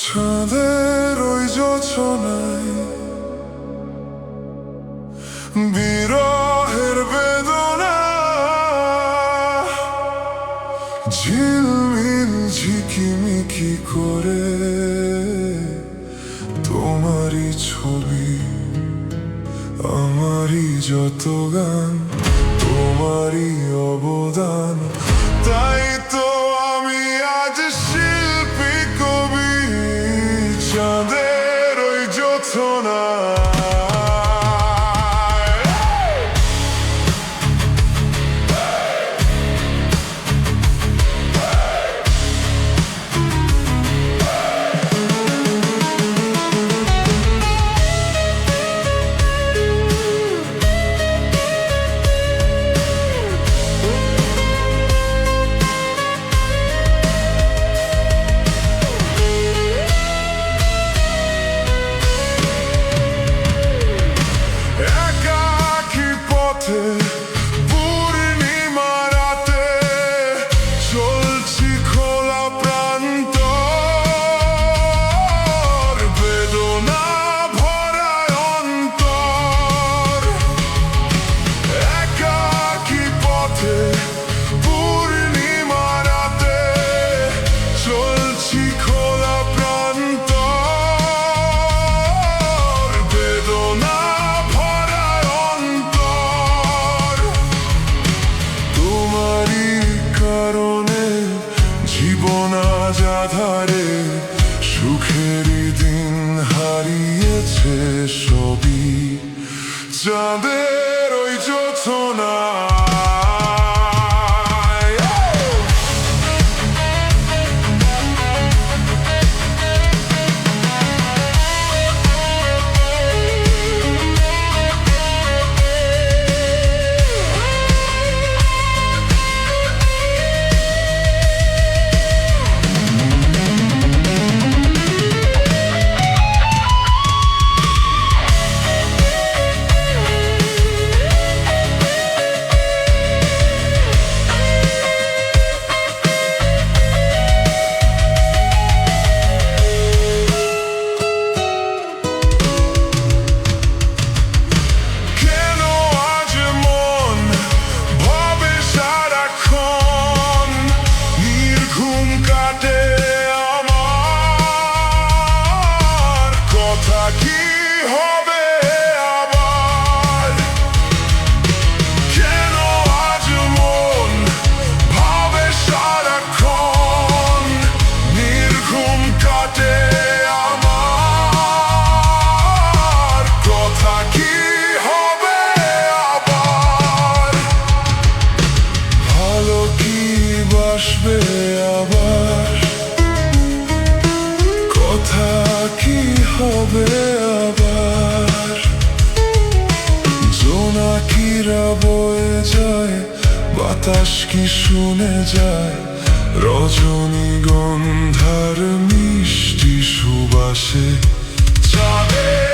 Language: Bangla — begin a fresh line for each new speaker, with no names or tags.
চাঁদের ওই যোছনায় বিরহের বেদনা ঝিলমিল ঝিকিমিকি করে তোমারই ছবি, আমারই যত গান, তোমারই অবদান। তাই তো আমি আজ শিল্পী কবি, চাঁদের ওই যোছনা। পূর্ণিমা রাতে চলছি খোলা প্রান্তর, বেদনা ভরা অন্তর। একাকী পথে পূর্ণিমা রাতে চলছি খোলা প্রান্তর, বেদনা জীবন আজ আধারে, সুখেরই দিন হারিয়েছে সবই, চাঁদের ওই যোছনা। কি হবে আবার, কেন আজ মন ভাবে সারাক্ষণ, নির্ঘুম কাটে আমার, কথা কি হবে আবার, ভালো কি বাসবে আবার, কথা কি হবে আবার, জোনাকিরা বয়ে যায়, বাতাস কি শুনে যায়, রজনীগন্ধার মিষ্টি সুবাসে, চাঁদের